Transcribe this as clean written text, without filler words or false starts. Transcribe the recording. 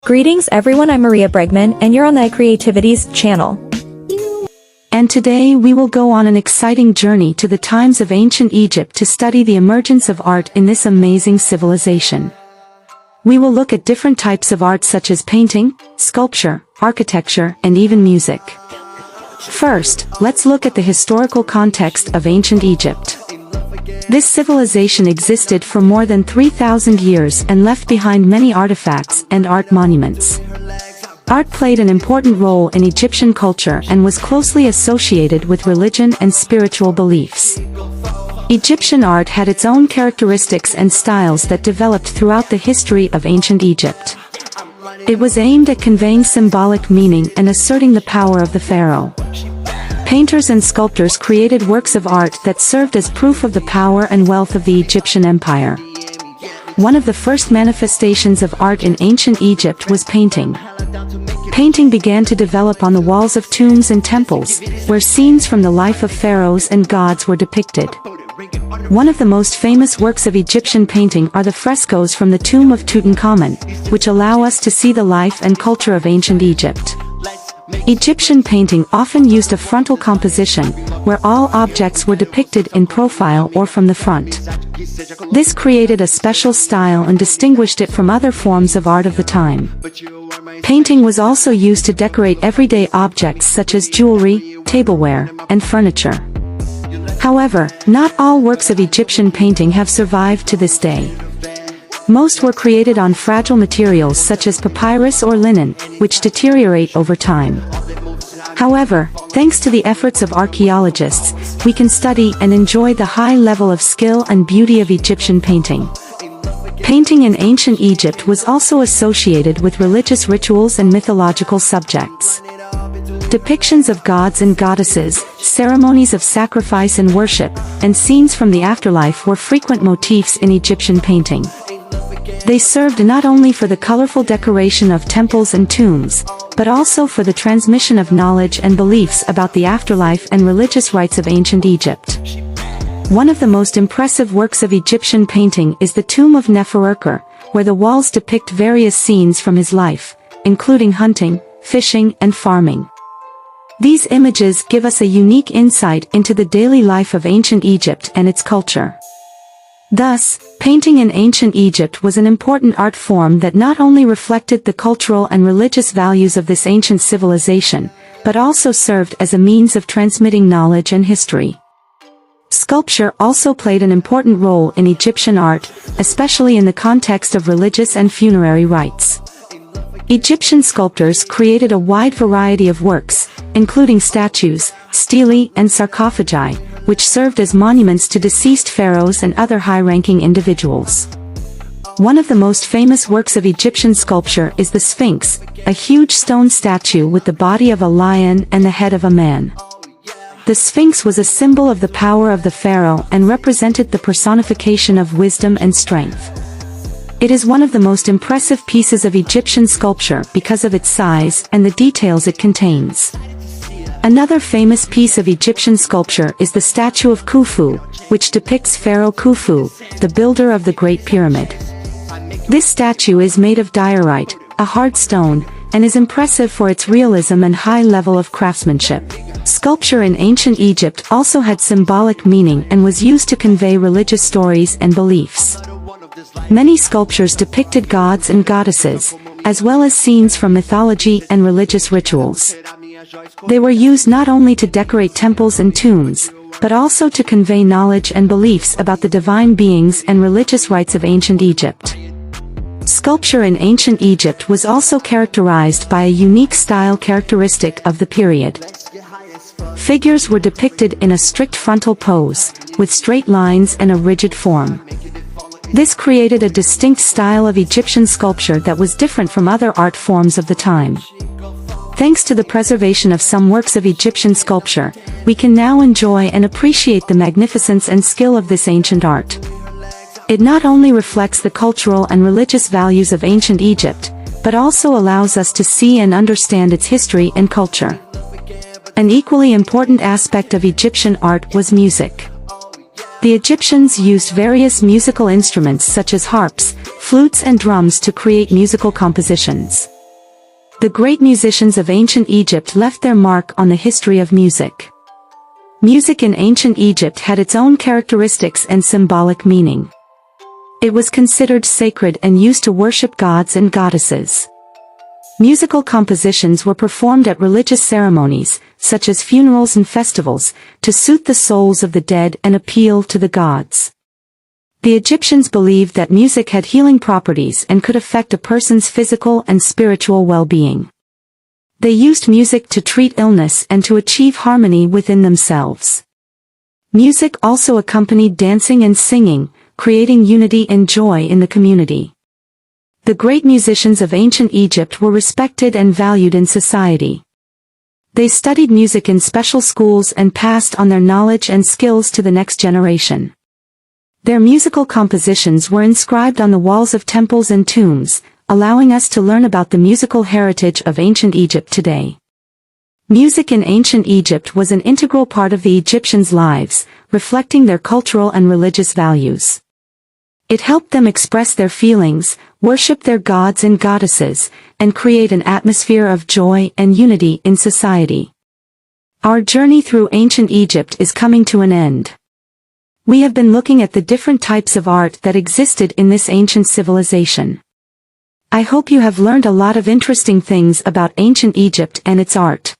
Greetings everyone, I'm Maria Bregman and you're on the Creativities channel. And today we will go on an exciting journey to the times of ancient Egypt to study the emergence of art in this amazing civilization. We will look at different types of art such as painting, sculpture, architecture, and even music. First, let's look at the historical context of ancient Egypt. This civilization existed for more than 3,000 years and left behind many artifacts and art monuments. Art played an important role in Egyptian culture and was closely associated with religion and spiritual beliefs. Egyptian art had its own characteristics and styles that developed throughout the history of ancient Egypt. It was aimed at conveying symbolic meaning and asserting the power of the pharaoh. Painters and sculptors created works of art that served as proof of the power and wealth of the Egyptian empire. One of the first manifestations of art in ancient Egypt was painting. Painting began to develop on the walls of tombs and temples, where scenes from the life of pharaohs and gods were depicted. One of the most famous works of Egyptian painting are the frescoes from the tomb of Tutankhamun, which allow us to see the life and culture of ancient Egypt. Egyptian painting often used a frontal composition, where all objects were depicted in profile or from the front. This created a special style and distinguished it from other forms of art of the time. Painting was also used to decorate everyday objects such as jewelry, tableware, and furniture. However, not all works of Egyptian painting have survived to this day. Most were created on fragile materials such as papyrus or linen, which deteriorate over time. However, thanks to the efforts of archaeologists, we can study and enjoy the high level of skill and beauty of Egyptian painting. Painting in ancient Egypt was also associated with religious rituals and mythological subjects. Depictions of gods and goddesses, ceremonies of sacrifice and worship, and scenes from the afterlife were frequent motifs in Egyptian painting. They served not only for the colorful decoration of temples and tombs, but also for the transmission of knowledge and beliefs about the afterlife and religious rites of ancient Egypt. One of the most impressive works of Egyptian painting is the Tomb of Neferurker, where the walls depict various scenes from his life, including hunting, fishing, and farming. These images give us a unique insight into the daily life of ancient Egypt and its culture. Thus, painting in ancient Egypt was an important art form that not only reflected the cultural and religious values of this ancient civilization, but also served as a means of transmitting knowledge and history. Sculpture also played an important role in Egyptian art, especially in the context of religious and funerary rites. Egyptian sculptors created a wide variety of works, including statues, stelae, and sarcophagi, which served as monuments to deceased pharaohs and other high-ranking individuals. One of the most famous works of Egyptian sculpture is the Sphinx, a huge stone statue with the body of a lion and the head of a man. The Sphinx was a symbol of the power of the pharaoh and represented the personification of wisdom and strength. It is one of the most impressive pieces of Egyptian sculpture because of its size and the details it contains. Another famous piece of Egyptian sculpture is the statue of Khufu, which depicts Pharaoh Khufu, the builder of the Great Pyramid. This statue is made of diorite, a hard stone, and is impressive for its realism and high level of craftsmanship. Sculpture in ancient Egypt also had symbolic meaning and was used to convey religious stories and beliefs. Many sculptures depicted gods and goddesses, as well as scenes from mythology and religious rituals. They were used not only to decorate temples and tombs, but also to convey knowledge and beliefs about the divine beings and religious rites of ancient Egypt. Sculpture in ancient Egypt was also characterized by a unique style characteristic of the period. Figures were depicted in a strict frontal pose, with straight lines and a rigid form. This created a distinct style of Egyptian sculpture that was different from other art forms of the time. Thanks to the preservation of some works of Egyptian sculpture, we can now enjoy and appreciate the magnificence and skill of this ancient art. It not only reflects the cultural and religious values of ancient Egypt, but also allows us to see and understand its history and culture. An equally important aspect of Egyptian art was music. The Egyptians used various musical instruments such as harps, flutes and drums to create musical compositions. The great musicians of ancient Egypt left their mark on the history of music. Music in ancient Egypt had its own characteristics and symbolic meaning. It was considered sacred and used to worship gods and goddesses. Musical compositions were performed at religious ceremonies, such as funerals and festivals, to soothe the souls of the dead and appeal to the gods. The Egyptians believed that music had healing properties and could affect a person's physical and spiritual well-being. They used music to treat illness and to achieve harmony within themselves. Music also accompanied dancing and singing, creating unity and joy in the community. The great musicians of ancient Egypt were respected and valued in society. They studied music in special schools and passed on their knowledge and skills to the next generation. Their musical compositions were inscribed on the walls of temples and tombs, allowing us to learn about the musical heritage of ancient Egypt today. Music in ancient Egypt was an integral part of the Egyptians' lives, reflecting their cultural and religious values. It helped them express their feelings, worship their gods and goddesses, and create an atmosphere of joy and unity in society. Our journey through ancient Egypt is coming to an end. We have been looking at the different types of art that existed in this ancient civilization. I hope you have learned a lot of interesting things about ancient Egypt and its art.